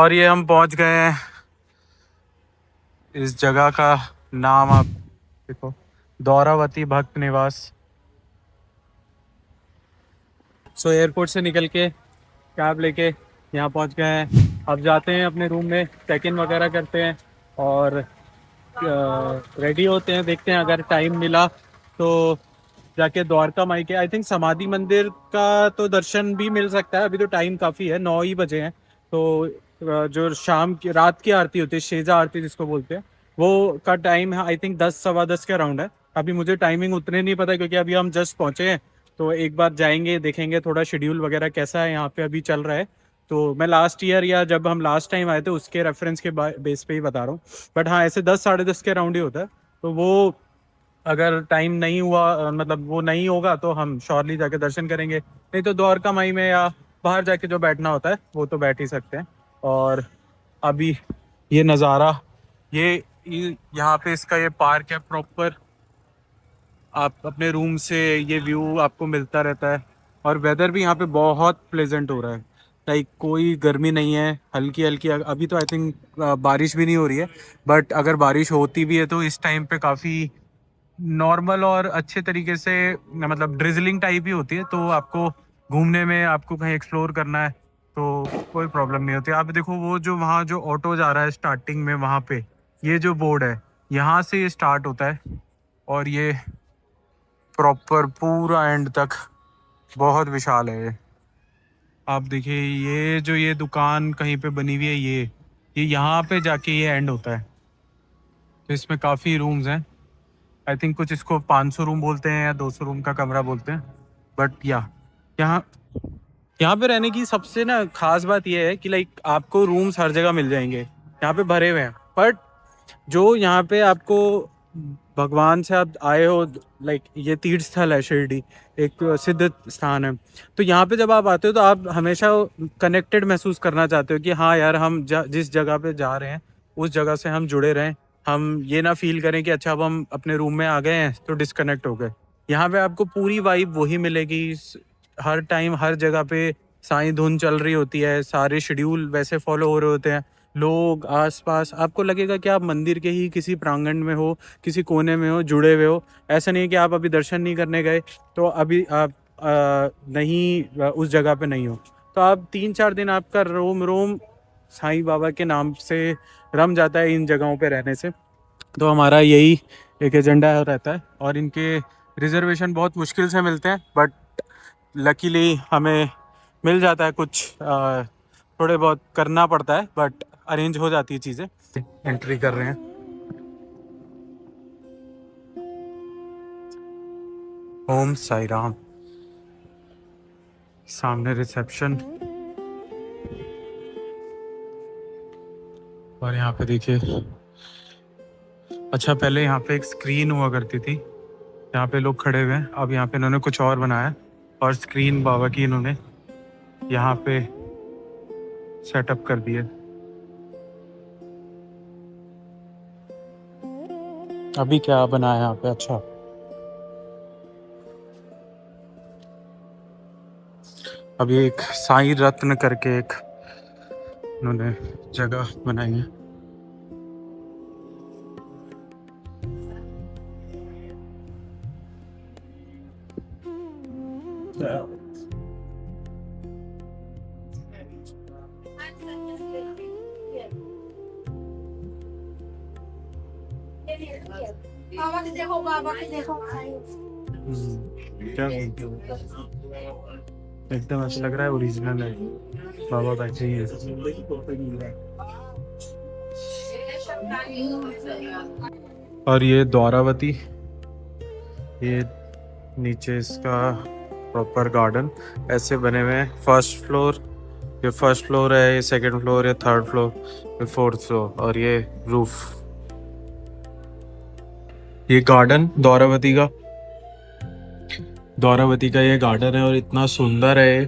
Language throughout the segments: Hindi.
और ये हम पहुंच गए हैं। इस जगह का नाम आप देखो, दौरावती भक्त निवास। सो एयरपोर्ट से निकल के कैब लेके यहाँ पहुँच गए हैं। अब जाते हैं अपने रूम में, चेक इन वगैरह करते हैं और रेडी होते हैं। देखते हैं अगर टाइम मिला तो जाके द्वारका माई के आई थिंक समाधि मंदिर का तो दर्शन भी मिल सकता है। अभी तो टाइम काफ़ी है, 9 ही बजे हैं। तो जो शाम की रात की आरती होती है, शेजा आरती जिसको बोलते हैं, वो का टाइम है आई थिंक 10 सवा 10 के अराउंड है। अभी मुझे टाइमिंग उतने नहीं पता क्योंकि अभी हम जस्ट पहुंचे हैं। तो एक बार जाएंगे, देखेंगे थोड़ा शेड्यूल वगैरह कैसा है यहाँ पे अभी चल रहा है। तो मैं लास्ट ईयर या जब हम लास्ट टाइम आए थे उसके रेफरेंस के बेस पे ही बता रहा हूँ। बट हाँ, ऐसे 10 साढ़े 10 के अराउंड ही होता है। तो वो अगर टाइम नहीं हुआ मतलब वो नहीं होगा तो हम श्योरली जाके दर्शन करेंगे। नहीं तो द्वारका माई में या बाहर जाके जो बैठना होता है वो तो बैठ ही सकते हैं। और अभी ये नज़ारा, यहाँ पे इसका ये पार्क है प्रॉपर। आप अपने रूम से ये व्यू आपको मिलता रहता है। और वेदर भी यहाँ पे बहुत प्लेजेंट हो रहा है। लाइक कोई गर्मी नहीं है, हल्की हल्की अभी तो आई थिंक बारिश भी नहीं हो रही है। बट अगर बारिश होती भी है तो इस टाइम पे काफ़ी नॉर्मल और अच्छे तरीके से, मतलब ड्रिजलिंग टाइप ही होती है। तो आपको घूमने में, आपको कहीं एक्सप्लोर करना है तो कोई प्रॉब्लम नहीं होती। आप देखो वो जो वहाँ जो ऑटो जा रहा है स्टार्टिंग में, वहाँ पे ये जो बोर्ड है, यहाँ से ये स्टार्ट होता है और ये प्रॉपर पूरा एंड तक बहुत विशाल है ये। आप देखिए ये दुकान कहीं पे बनी हुई है, ये यहाँ पे जाके ये एंड होता है। तो इसमें काफ़ी रूम्स हैं। आई थिंक कुछ इसको 500 रूम बोलते हैं या 200 रूम का कमरा बोलते हैं। बट यहाँ यहाँ पे रहने की सबसे ना खास बात यह है कि लाइक आपको रूम्स हर जगह मिल जाएंगे, यहाँ पे भरे हुए हैं। बट जो यहाँ पे आपको भगवान से आप आए हो, लाइक ये तीर्थ स्थल है शिरडी, एक सिद्ध स्थान है। तो यहाँ पे जब आप आते हो तो आप हमेशा कनेक्टेड महसूस करना चाहते हो कि हाँ यार, हम जिस जगह पे जा रहे हैं उस जगह से हम जुड़े रहें। हम ये ना फील करें कि अच्छा अब हम अपने रूम में आ गए हैं तो डिस्कनेक्ट हो गए। यहाँ पे आपको पूरी वाइब वही मिलेगी। हर टाइम हर जगह पे साई धुन चल रही होती है, सारे शेड्यूल वैसे फॉलो हो रहे होते हैं। लोग आसपास, आपको लगेगा कि आप मंदिर के ही किसी प्रांगण में हो, किसी कोने में हो, जुड़े हुए हो। ऐसा नहीं है कि आप अभी दर्शन नहीं करने गए तो अभी आप नहीं उस जगह पे नहीं हो। तो आप 3-4 दिन आपका रोम रोम साईं बाबा के नाम से रम जाता है इन जगहों पे रहने से। तो हमारा यही एक एजेंडा रहता है। और इनके रिजर्वेशन बहुत मुश्किल से मिलते हैं, बट लकीली हमें मिल जाता है। कुछ थोड़े बहुत करना पड़ता है बट अरेंज हो जाती है चीज़ें। एंट्री कर रहे हैं। ओम साई राम। सामने रिसेप्शन। और यहाँ पे देखिए, अच्छा पहले यहाँ पे एक स्क्रीन हुआ करती थी, यहाँ पे लोग खड़े हुए हैं। अब यहाँ पे इन्होंने कुछ और बनाया और स्क्रीन बाबा की इन्होंने यहाँ पे सेटअप कर दिए। अभी क्या बनाया यहाँ पे, अच्छा अभी एक साईं रत्न करके एक उन्होंने जगह बनाई है। बाबा के देखो, बाबा के देखो। क्या बोलते हो? एकदम ऐसा लग रहा है ओरिजिनल है, बाबा बैठे ही है। और ये द्वारावती, ये नीचे इसका प्रॉपर गार्डन ऐसे बने हुए हैं। फर्स्ट फ्लोर, ये फर्स्ट फ्लोर है, ये सेकंड फ्लोर, ये थर्ड फ्लोर, ये फोर्थ फ्लोर और ये रूफ। ये गार्डन द्वारावती का ये गार्डन है और इतना सुंदर है।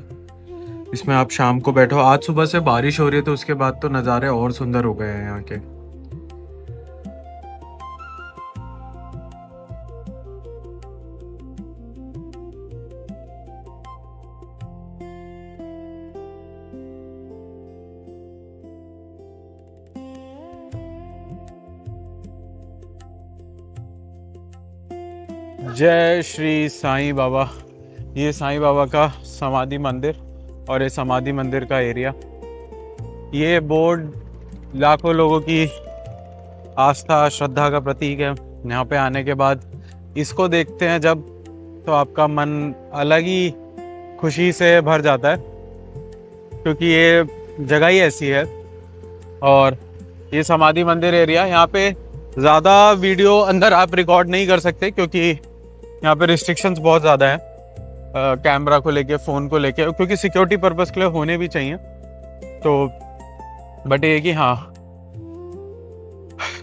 इसमें आप शाम को बैठो। आज सुबह से बारिश हो रही है तो उसके बाद तो नज़ारे और सुंदर हो गए हैं यहाँ के। जय श्री साईं बाबा। ये साईं बाबा का समाधि मंदिर और ये समाधि मंदिर का एरिया। ये बोर्ड लाखों लोगों की आस्था श्रद्धा का प्रतीक है। यहाँ पे आने के बाद इसको देखते हैं जब, तो आपका मन अलग ही खुशी से भर जाता है, क्योंकि ये जगह ही ऐसी है। और ये समाधि मंदिर एरिया, यहाँ पे ज़्यादा वीडियो अंदर आप रिकॉर्ड नहीं कर सकते, क्योंकि यहाँ पे रिस्ट्रिक्शंस बहुत ज़्यादा है कैमरा को लेके, फ़ोन को लेके, क्योंकि सिक्योरिटी पर्पस के लिए होने भी चाहिए। तो बट ये कि हाँ,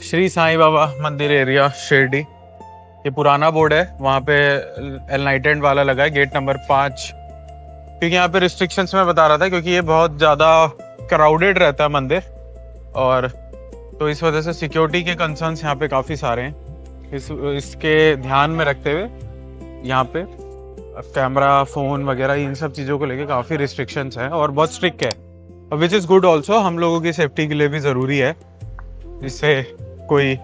श्री साईं बाबा मंदिर एरिया शिरडी, ये पुराना बोर्ड है, वहाँ पे एनलाइटेंड वाला लगा है, गेट नंबर 5। क्योंकि यहाँ पे रिस्ट्रिक्शंस मैं बता रहा था, क्योंकि ये बहुत ज़्यादा क्राउडेड रहता है मंदिर, और तो इस वजह से सिक्योरिटी के कंसर्न्स यहाँ पे काफ़ी सारे हैं। इसके ध्यान में रखते हुए यहाँ पे कैमरा, फ़ोन वगैरह इन सब चीज़ों को लेके काफ़ी रिस्ट्रिक्शंस हैं और बहुत स्ट्रिक्ट है, विच इज़ गुड ऑल्सो। हम लोगों की सेफ्टी के लिए भी ज़रूरी है, जिससे कोई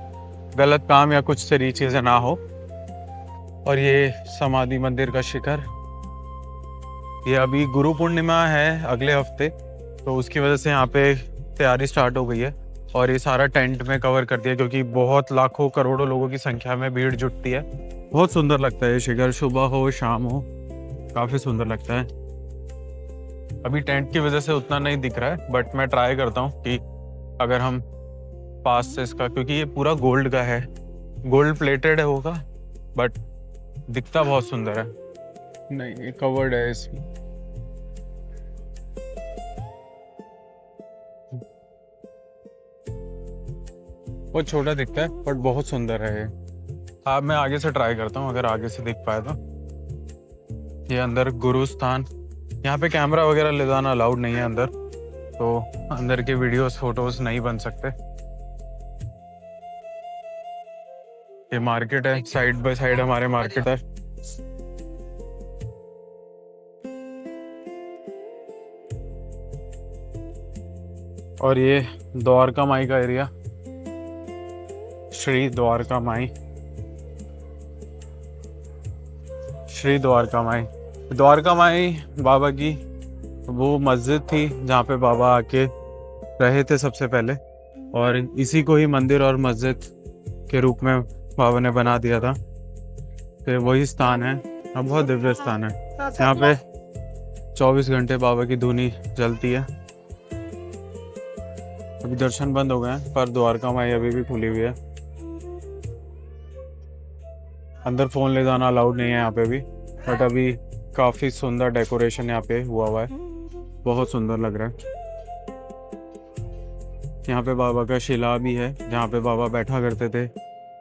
गलत काम या कुछ सारी चीज़ें ना हो। और ये समाधि मंदिर का शिखर, ये अभी गुरु पूर्णिमा है अगले हफ्ते, तो उसकी वजह से यहाँ पे तैयारी स्टार्ट हो गई है और ये सारा टेंट में कवर कर दिया, क्योंकि बहुत लाखों करोड़ों लोगों की संख्या में भीड़ जुटती है। बहुत सुंदर लगता है ये शिखर, सुबह हो शाम हो, काफ़ी सुंदर लगता है। अभी टेंट की वजह से उतना नहीं दिख रहा है, बट मैं ट्राई करता हूँ कि अगर हम पास से इसका, क्योंकि ये पूरा गोल्ड का है, गोल्ड प्लेटेड है होगा, बट दिखता बहुत सुंदर है। नहीं, ये कवर्ड है इसमें। बहुत छोटा दिखता है बट बहुत सुंदर है ये। अब मैं आगे से ट्राई करता हूँ, अगर आगे से दिख पाया तो। ये अंदर गुरु स्थान, यहाँ पे कैमरा वगैरह ले जाना अलाउड नहीं है अंदर, तो अंदर के वीडियोस फोटोज नहीं बन सकते। ये मार्केट है, साइड बाय साइड हमारे मार्केट है। और ये द्वारका माई का एरिया, श्री द्वारका माई, श्री द्वारका माई। द्वारका माई बाबा की वो मस्जिद थी जहाँ पे बाबा आके रहे थे सबसे पहले, और इसी को ही मंदिर और मस्जिद के रूप में बाबा ने बना दिया था। तो वही स्थान है, अब बहुत दिव्य स्थान है। यहाँ पे 24 घंटे बाबा की धूनी जलती है। अभी दर्शन बंद हो गए हैं, पर द्वारका माई अभी भी खुली हुई है। अंदर फ़ोन ले जाना अलाउड नहीं है यहाँ पे भी, बट अभी काफ़ी सुंदर डेकोरेशन यहाँ पे हुआ है, बहुत सुंदर लग रहा है। यहाँ पे बाबा का शिला भी है जहाँ पे बाबा बैठा करते थे।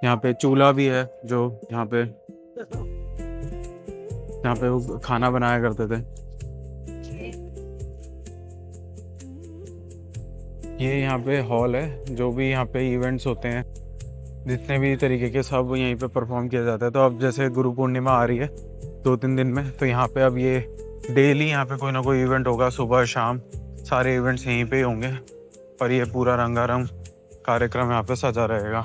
यहाँ पे चूल्हा भी है जो यहाँ पे वो खाना बनाया करते थे। ये यहाँ पे हॉल है, जो भी यहाँ पे इवेंट्स होते हैं, जितने भी तरीके के, सब यहीं पे परफॉर्म किया जाता है। तो अब जैसे गुरु पूर्णिमा आ रही है 2-3 दिन में, तो यहाँ पे अब ये डेली यहाँ पे कोई ना कोई इवेंट होगा, सुबह शाम सारे इवेंट्स यहीं पे ही होंगे, और ये पूरा रंगारंग कार्यक्रम यहाँ पे सजा रहेगा।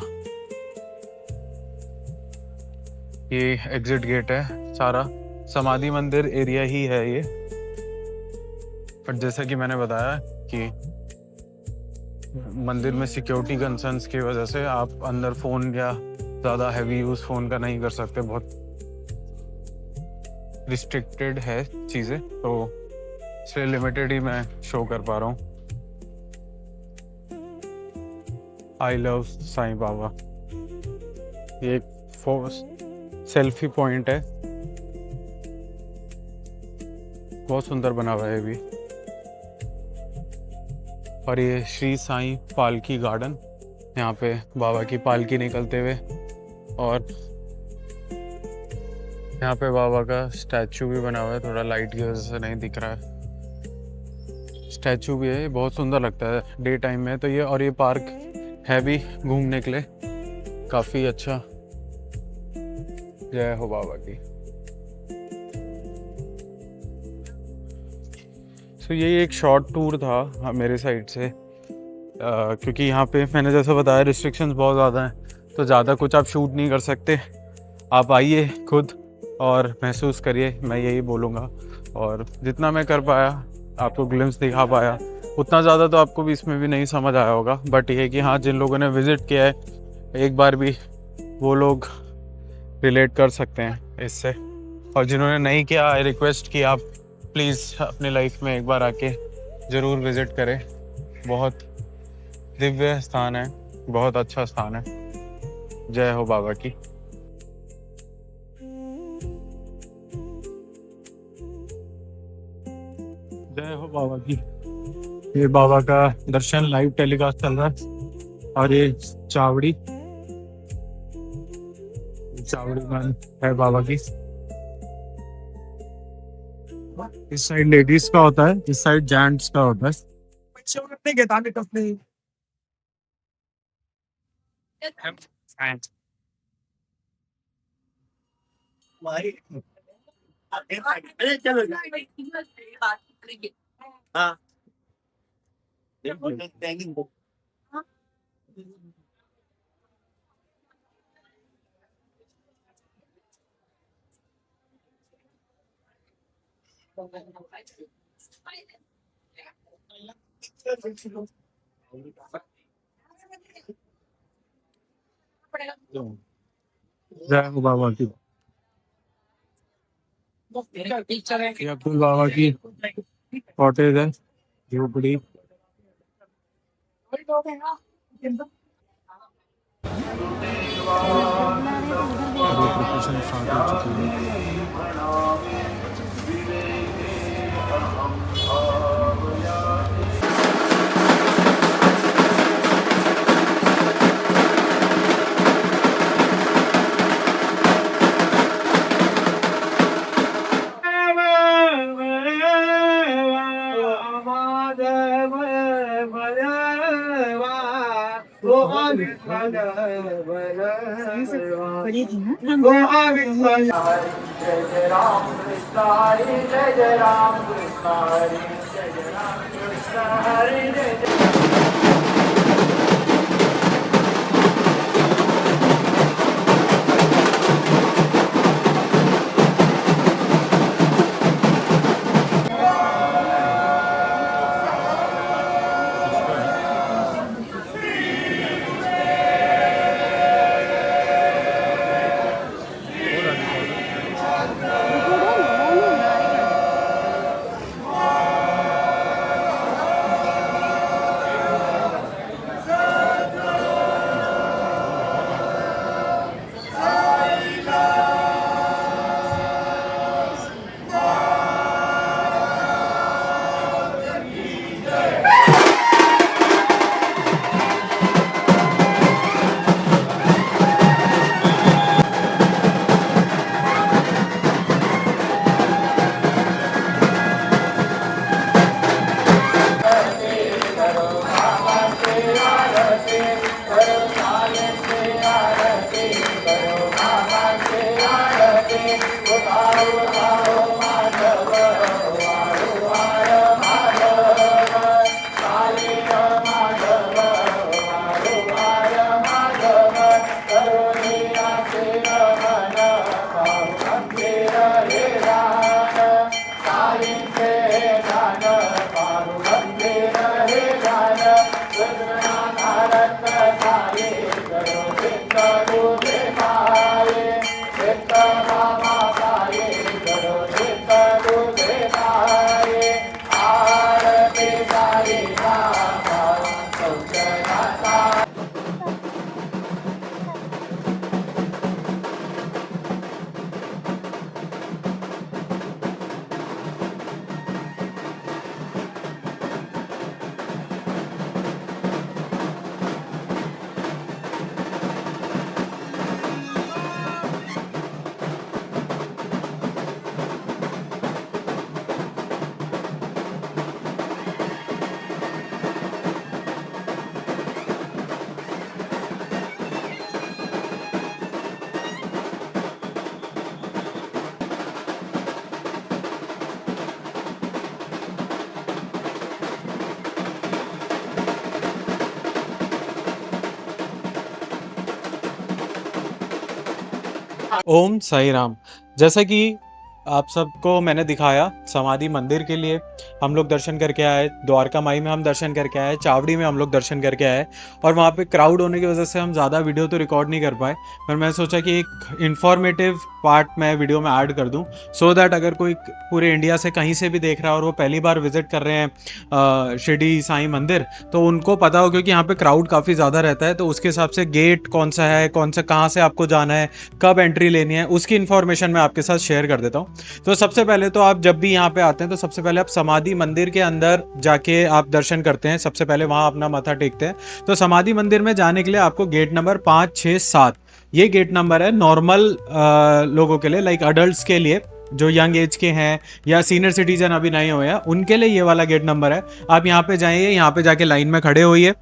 ये एग्जिट गेट है, सारा समाधि मंदिर एरिया ही है ये। पर जैसा कि मैंने बताया कि मंदिर में सिक्योरिटी कंसर्न्स की वजह से आप अंदर फ़ोन या ज़्यादा हैवी यूज़ फ़ोन का नहीं कर सकते, बहुत रिस्ट्रिक्टेड है चीज़ें, तो इसलिए लिमिटेड ही मैं शो कर पा रहा हूँ। I love Sai Baba. ये एक सेल्फी पॉइंट है, बहुत सुंदर बना हुआ है भी। और ये श्री साईं पालकी गार्डन, यहाँ पे बाबा की पालकी निकलते हुए, और यहाँ पे बाबा का स्टैचू भी बना हुआ है, थोड़ा लाइट की वजह से नहीं दिख रहा है। स्टैचू भी है, ये बहुत सुंदर लगता है डे टाइम में तो ये। और ये पार्क है भी घूमने के लिए काफ़ी अच्छा। जय हो बाबा की। तो ये एक शॉर्ट टूर था मेरे साइड से, क्योंकि यहाँ पे मैंने जैसे बताया रिस्ट्रिक्शंस बहुत ज़्यादा हैं, तो ज़्यादा कुछ आप शूट नहीं कर सकते। आप आइए खुद और महसूस करिए, मैं यही बोलूँगा। और जितना मैं कर पाया, आपको ग्लिम्स दिखा पाया, उतना ज़्यादा तो आपको भी इसमें भी नहीं समझ आया होगा, बट ये है कि हाँ, जिन लोगों ने विज़िट किया है एक बार भी, वो लोग रिलेट कर सकते हैं इससे। और जिन्होंने नहीं किया, आई रिक्वेस्ट कि आप प्लीज़ अपनी लाइफ में एक बार आके ज़रूर विज़िट करें। बहुत दिव्य स्थान है, बहुत अच्छा स्थान है। जय हो बाबा की। जय हो बाबा की। ये बाबा का दर्शन लाइव टेलीकास्ट चल रहा है। और ये चावड़ी चावड़ी मान है बाबा की। इस साइड लेडीज का होता है, इस साइड जेंट्स का होता है। जय हो बाबा की। ये अब्दुल बाबा की कॉटेज है, झोपड़ी। अभी प्रिपरेशन स्टार्ट हो चुकी है। ओम साई राम। जैसा कि आप सबको मैंने दिखाया, समाधि मंदिर के लिए हम लोग दर्शन करके आए, द्वारका माई में हम दर्शन करके आए, चावड़ी में हम लोग दर्शन करके आए। और वहाँ पे क्राउड होने की वजह से हम ज़्यादा वीडियो तो रिकॉर्ड नहीं कर पाए, पर मैं सोचा कि एक इन्फॉर्मेटिव पार्ट मैं वीडियो में ऐड कर दूं, सो दैट अगर कोई पूरे इंडिया से कहीं से भी देख रहा है और वो पहली बार विजिट कर रहे हैं शिरडी साईं मंदिर, तो उनको पता हो, क्योंकि यहाँ पे क्राउड काफ़ी ज़्यादा रहता है, तो उसके हिसाब से गेट कौन सा है, कौन सा कहाँ से आपको जाना है, कब एंट्री लेनी है, उसकी इन्फॉर्मेशन मैं आपके साथ शेयर कर देता हूँ। तो सबसे पहले तो आप जब भी यहाँ पे आते हैं तो सबसे पहले आप समाधि मंदिर के अंदर जाके आप दर्शन करते हैं, सबसे पहले वहाँ अपना माथा टेकते हैं। तो समाधि मंदिर में जाने के लिए आपको गेट नंबर 5, 6, 7, ये गेट नंबर है नॉर्मल लोगों के लिए, लाइक अडल्ट के लिए, जो यंग एज के हैं या सीनियर सिटीजन अभी नहीं हुए हैं, उनके लिए ये वाला गेट नंबर है। आप यहाँ पे जाइए, यहाँ पे जाके लाइन में खड़े होइए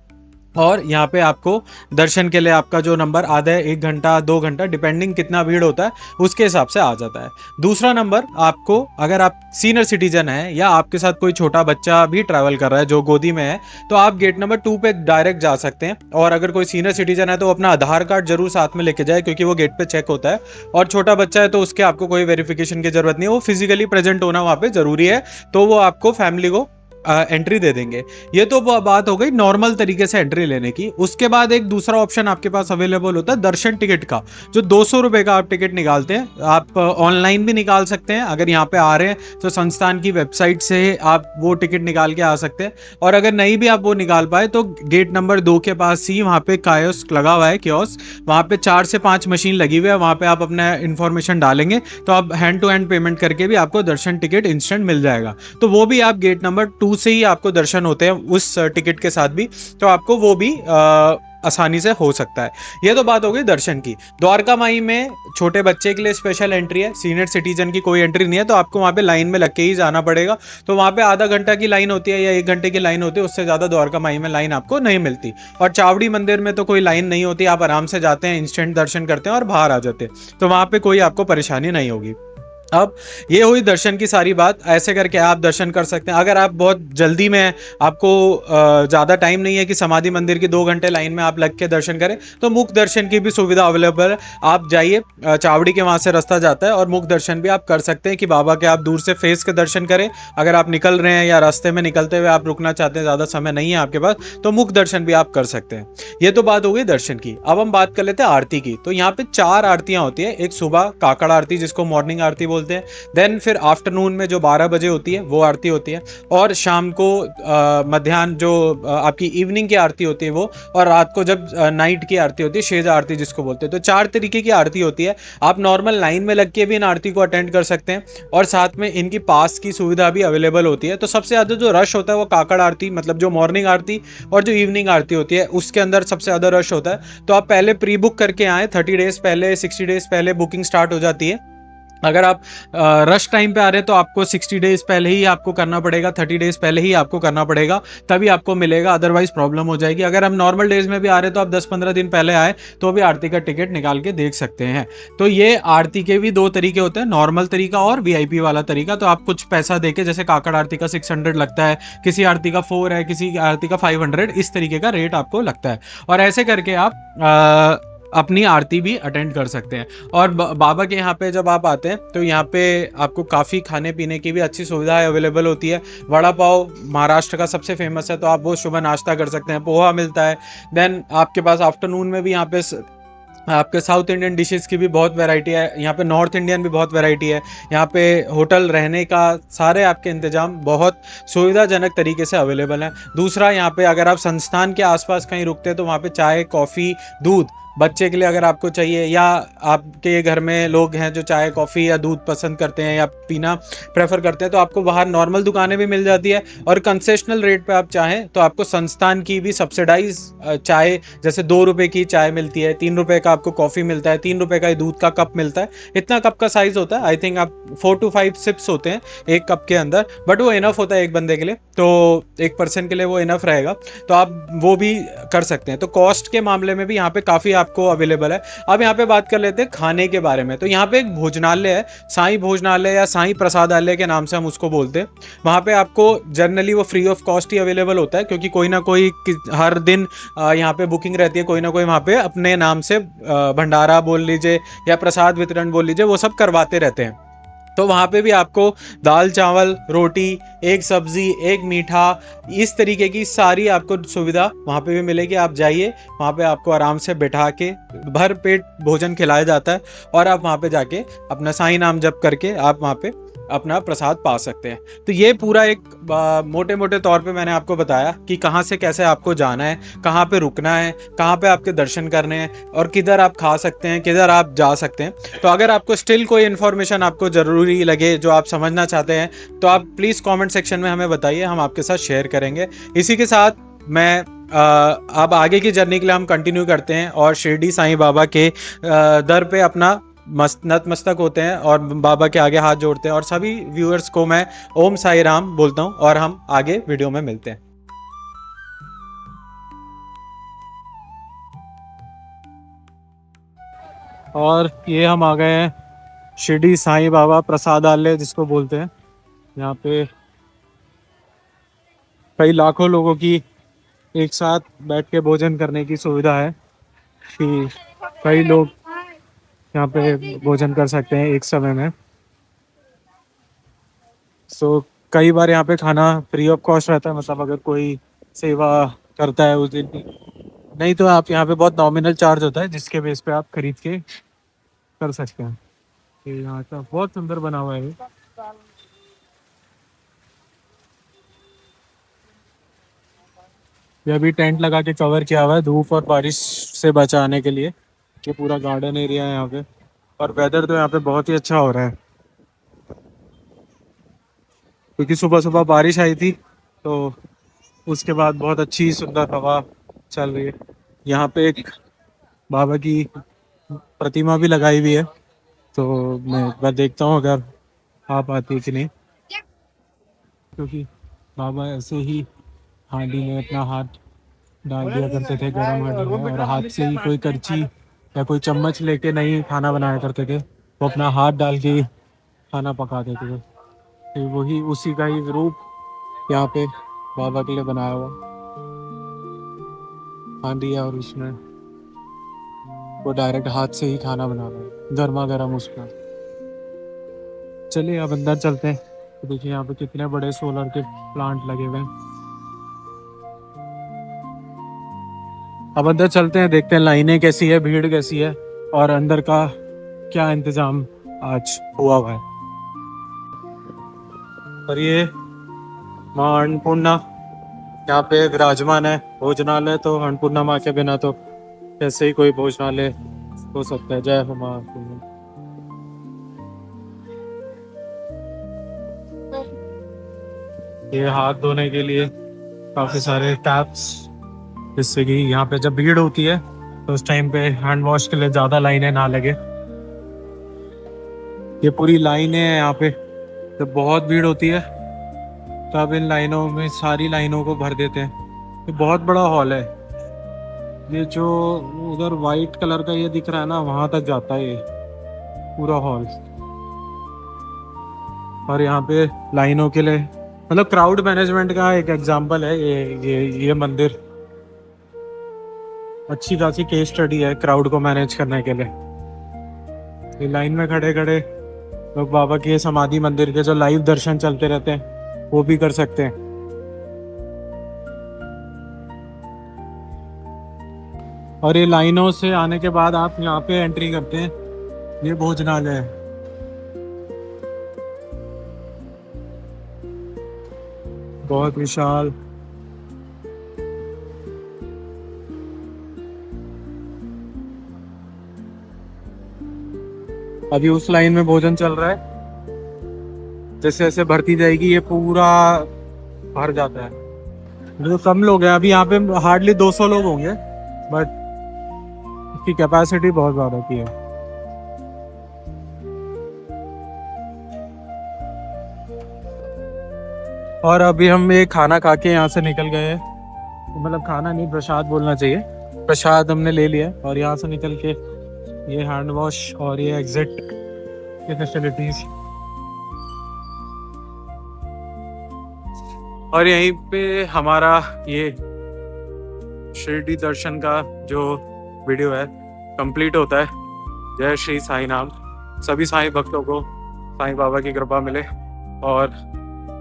और यहाँ पे आपको दर्शन के लिए आपका जो नंबर आधा है, 1 घंटा 2 घंटा डिपेंडिंग कितना भीड़ होता है उसके हिसाब से आ जाता है। दूसरा नंबर आपको, अगर आप सीनियर सिटीजन हैं या आपके साथ कोई छोटा बच्चा भी ट्रैवल कर रहा है जो गोदी में है, तो आप गेट नंबर 2 पे डायरेक्ट जा सकते हैं। और अगर कोई सीनियर सिटीजन है तो अपना आधार कार्ड जरूर साथ में लेके जाए, क्योंकि वो गेट पे चेक होता है। और छोटा बच्चा है तो उसके आपको कोई वेरिफिकेशन की जरूरत नहीं है, वो फिजिकली प्रेजेंट होना वहाँ पे जरूरी है, तो वो आपको फैमिली को एंट्री दे देंगे। ये तो बात हो गई नॉर्मल तरीके से एंट्री लेने की। उसके बाद एक दूसरा ऑप्शन आपके पास अवेलेबल होता है दर्शन टिकट का, जो 200 रुपए का आप टिकट निकालते हैं। आप ऑनलाइन भी निकाल सकते हैं, अगर यहाँ पे आ रहे हैं तो संस्थान की वेबसाइट से आप वो टिकट निकाल के आ सकते हैं। और अगर नहीं भी आप वो निकाल पाए तो गेट नंबर 2 के पास ही वहाँ पे कायोस्क लगा हुआ है, कियोस्क, वहाँ पे 4 से 5 मशीन लगी हुई है, वहाँ पे आप अपना इन्फॉर्मेशन डालेंगे तो आप हैंड टू हैंड पेमेंट करके भी आपको दर्शन टिकट इंस्टेंट मिल जाएगा। तो वो भी आप गेट नंबर 2 से ही आपको दर्शन होते हैं उस टिकट के साथ भी, तो आपको वो भी आसानी से हो सकता है। ये तो बात हो गई दर्शन की। द्वारका माई में छोटे बच्चे के लिए स्पेशल एंट्री है, सीनियर सिटीजन की कोई एंट्री नहीं है, तो आपको वहाँ पे लाइन में लग के ही जाना पड़ेगा। तो वहाँ पे आधा घंटा की लाइन होती है या 1 घंटे की लाइन होती है, उससे ज़्यादा द्वारका माई में लाइन आपको नहीं मिलती। और चावड़ी मंदिर में तो कोई लाइन नहीं होती, आप आराम से जाते हैं, इंस्टेंट दर्शन करते हैं और बाहर आ जाते हैं, तो वहाँ पे कोई आपको परेशानी नहीं होगी। अब ये हुई दर्शन की सारी बात। ऐसे करके आप दर्शन कर सकते हैं। अगर आप बहुत जल्दी में, आपको ज़्यादा टाइम नहीं है कि समाधि मंदिर की 2 घंटे लाइन में आप लग के दर्शन करें, तो मुख दर्शन की भी सुविधा अवेलेबल है। आप जाइए, चावड़ी के वहाँ से रास्ता जाता है और मुख दर्शन भी आप कर सकते हैं कि बाबा के आप दूर से फेस के दर्शन करें। अगर आप निकल रहे हैं या रास्ते में निकलते हुए आप रुकना चाहते हैं, ज़्यादा समय नहीं है आपके पास, तो मुख दर्शन भी आप कर सकते हैं। ये तो बात हो गई दर्शन की। अब हम बात कर लेते हैं आरती की। तो यहाँ पे 4 आरतियाँ होती है। एक सुबह काकड़ आरती, जिसको मॉर्निंग आरती बोलते हैं, देन फिर आफ्टरनून में जो 12 बजे होती है वो आरती होती है, और शाम को मध्याह्न जो आपकी इवनिंग की आरती होती है वो, और रात को जब नाइट की आरती होती है, शेज आरती जिसको बोलते हैं। तो 4 तरीके की आरती होती है। आप नॉर्मल लाइन में लग के भी इन आरती को अटेंड कर सकते हैं, और साथ में इनकी पास की सुविधा भी अवेलेबल होती है। तो सबसे ज़्यादा जो रश होता है वो काकड़ आरती, मतलब जो मॉर्निंग आरती और जो इवनिंग आरती होती है, उसके अंदर सबसे ज़्यादा रश होता है। तो आप पहले प्री बुक करके आए, 30 डेज पहले, 60 डेज पहले बुकिंग स्टार्ट हो जाती है। अगर आप रश टाइम पे आ रहे हैं तो आपको 60 डेज पहले ही आपको करना पड़ेगा, 30 डेज पहले ही आपको करना पड़ेगा, तभी आपको मिलेगा, अदरवाइज प्रॉब्लम हो जाएगी। अगर हम नॉर्मल डेज में भी आ रहे हैं तो आप 10-15 दिन पहले आए तो भी आरती का टिकट निकाल के देख सकते हैं। तो ये आरती के भी 2 तरीके होते हैं, नॉर्मल तरीका और वीआईपी वाला तरीका। तो आप कुछ पैसा देके, जैसे काकड़ आरती का 600 लगता है, किसी आरती का 4 है, किसी आरती का 500, इस तरीके का रेट आपको लगता है। और ऐसे करके आप अपनी आरती भी अटेंड कर सकते हैं। और बाबा के यहाँ पे जब आप आते हैं तो यहाँ पे आपको काफ़ी खाने पीने की भी अच्छी सुविधाएं अवेलेबल होती है। वड़ा पाव महाराष्ट्र का सबसे फेमस है, तो आप वो सुबह नाश्ता कर सकते हैं, पोहा मिलता है। देन आपके पास आफ्टरनून में भी यहाँ पे आपके साउथ इंडियन डिशेस की भी बहुत वैरायटी है, यहाँ पे नॉर्थ इंडियन भी बहुत वैरायटी है। यहाँ पे होटल रहने का सारे आपके इंतजाम बहुत सुविधाजनक तरीके से अवेलेबल है। दूसरा, यहाँ पे अगर आप संस्थान के आसपास कहीं रुकते हैं तो वहाँ पे चाय, कॉफ़ी, दूध बच्चे के लिए अगर आपको चाहिए, या आपके घर में लोग हैं जो चाय, कॉफ़ी या दूध पसंद करते हैं या पीना प्रेफर करते हैं, तो आपको बाहर नॉर्मल दुकानें भी मिल जाती है। और कंसेशनल रेट पे आप चाहें तो आपको संस्थान की भी सब्सिडाइज चाय, जैसे 2 रुपये की चाय मिलती है, 3 रुपये का आपको कॉफ़ी मिलता है, 3 रुपये का ही दूध का कप मिलता है। इतना कप का साइज़ होता है, आई थिंक आप 4 to 5 सिप्स होते हैं एक कप के अंदर, बट वो इनफ होता है एक बंदे के लिए, तो एक पर्सन के लिए वो इनफ रहेगा। तो आप वो भी कर सकते हैं। तो कॉस्ट के मामले में भी यहाँ पे काफ़ी आपको अवेलेबल है। अब यहाँ पे बात कर लेते हैं खाने के बारे में। तो यहाँ पे एक भोजनालय है, साईं भोजनालय या साईं प्रसादालय के नाम से हम उसको बोलते हैं। वहाँ पे आपको जनरली वो free of cost he available होता है, क्योंकि कोई ना कोई हर दिन यहाँ पे बुकिंग रहती है, कोई ना कोई वहाँ पे अपने नाम से भंडारा बोल लीजिए या प्रसाद वितरण बोल लीजिए, वो सब करवाते रहते हैं। तो वहाँ पे भी आपको दाल चावल रोटी, एक सब्जी, एक मीठा, इस तरीके की सारी आपको सुविधा वहाँ पे भी मिलेगी। आप जाइए, वहाँ पे आपको आराम से बैठा के भर पेट भोजन खिलाया जाता है, और आप वहाँ पे जाके अपना साईं नाम जप करके आप वहाँ पे अपना प्रसाद पा सकते हैं। तो ये पूरा एक मोटे मोटे तौर पे मैंने आपको बताया कि कहाँ से कैसे आपको जाना है, कहाँ पे रुकना है, कहाँ पे आपके दर्शन करने हैं, और किधर आप खा सकते हैं, किधर आप जा सकते हैं। तो अगर आपको स्टिल कोई इन्फॉर्मेशन आपको ज़रूरी लगे, जो आप समझना चाहते हैं, तो आप प्लीज़ कमेंट सेक्शन में हमें बताइए, हम आपके साथ शेयर करेंगे। इसी के साथ मैं अब आगे की जर्नी के लिए हम कंटिन्यू करते हैं और शिरडी साईं बाबा के दर पे अपना नतमस्तक होते हैं और बाबा के आगे हाथ जोड़ते हैं। और सभी व्यूअर्स को मैं ओम साई राम बोलता हूँ, और हम आगे वीडियो में मिलते हैं। और ये हम आ गए हैं शिरडी साईं बाबा प्रसादालय जिसको बोलते हैं। यहाँ पे कई लाखों लोगों की एक साथ बैठ के भोजन करने की सुविधा है, कि कई लोग यहाँ पे भोजन कर सकते हैं एक समय में। सो कई बार यहाँ पे खाना फ्री ऑफ कॉस्ट रहता है, मतलब अगर कोई सेवा करता है उस दिन की, नहीं तो आप यहाँ पे बहुत नॉमिनल चार्ज होता है, जिसके बेस पे आप खरीद के कर सकते हैं। ये यहाँ का बहुत सुंदर बना हुआ है। ये अभी टेंट लगा के कवर किया हुआ है धूप और बारिश से बचाने के लिए। ये पूरा गार्डन एरिया है यहाँ पे, और वेदर तो यहाँ पे बहुत ही अच्छा हो रहा है, क्योंकि सुबह सुबह बारिश आई थी, तो उसके बाद बहुत अच्छी सुंदर हवा चल रही है। यहाँ पे एक बाबा की प्रतिमा भी लगाई हुई है, तो मैं एक बार देखता हूँ अगर आप आती है कि नहीं, क्योंकि बाबा ऐसे ही हांडी में अपना हाथ डाल दिया करते थे गर्म हांडी में, और हाथ से ही कोई करची या कोई चम्मच लेके नहीं खाना बनाया करते थे, वो अपना हाथ डाल के ही खाना पका देते थे। तो वही उसी का ही रूप यहाँ पे बाबा के लिए बनाया हुआ हांडी है, और उसमें वो डायरेक्ट हाथ से ही खाना बना रहा है गर्मा गर्म उसमें। चलिए अब अंदर चलते हैं। तो देखिए यहाँ पे कितने बड़े सोलर के प्लांट लगे हुए हैं। अब अंदर चलते हैं, देखते हैं लाइनें कैसी है, भीड़ कैसी है, और अंदर का क्या इंतजाम आज हुआ है। और ये माँ अन्नपूर्णा यहाँ पे विराजमान है। भोजनालय तो अन्नपूर्णा माँ के बिना तो कैसे ही कोई भोजनालय हो सकता है। जय हो माँ अन्नपूर्णा। ये हाथ धोने के लिए काफी सारे टैप्स, जिससे कि यहाँ पे जब भीड़ होती है तो उस टाइम पे हैंड वॉश के लिए ज्यादा लाइनें ना लगे। ये पूरी लाइनें हैं यहाँ पे, जब बहुत भीड़ होती है तब इन लाइनों में सारी लाइनों को भर देते हैं। ये बहुत बड़ा हॉल है। ये जो उधर वाइट कलर का ये दिख रहा है ना, वहां तक जाता है ये पूरा हॉल। और यहाँ पे लाइनों के लिए, मतलब क्राउड मैनेजमेंट का एक एग्जांपल है ये मंदिर। अच्छी खासी केस स्टडी है क्राउड को मैनेज करने के लिए। ये लाइन में खड़े खड़े लोग बाबा के समाधि मंदिर के जो लाइव दर्शन चलते रहते हैं वो भी कर सकते हैं। और ये लाइनों से आने के बाद आप यहाँ पे एंट्री करते हैं। ये भोजनालय है, बहुत विशाल। अभी उस लाइन में भोजन चल रहा है, जैसे जैसे भरती जाएगी ये पूरा भर जाता है। जो कम लोग हैं अभी यहाँ पे, हार्डली 200 लोग होंगे, बट इसकी कैपेसिटी बहुत ज्यादा की है। और अभी हम ये खाना खा के यहाँ से निकल गए हैं, मतलब खाना नहीं, प्रसाद बोलना चाहिए। प्रसाद हमने ले लिया और यहाँ से निकल के ये हैंड वॉश और ये एग्जिट की फैसिलिटीज, और यहीं पे हमारा ये शिरडी दर्शन का जो वीडियो है कंप्लीट होता है। जय श्री साईं नाम। सभी साईं भक्तों को साईं बाबा की कृपा मिले। और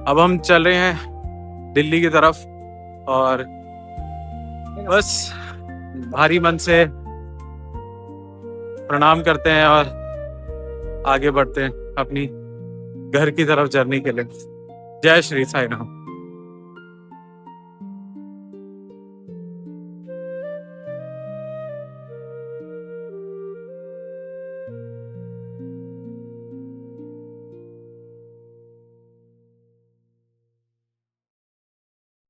अब हम चल रहे हैं दिल्ली की तरफ और बस भारी मन से प्रणाम करते हैं और आगे बढ़ते हैं अपनी घर की तरफ जर्नी के लिए। जय श्री साईं नाम।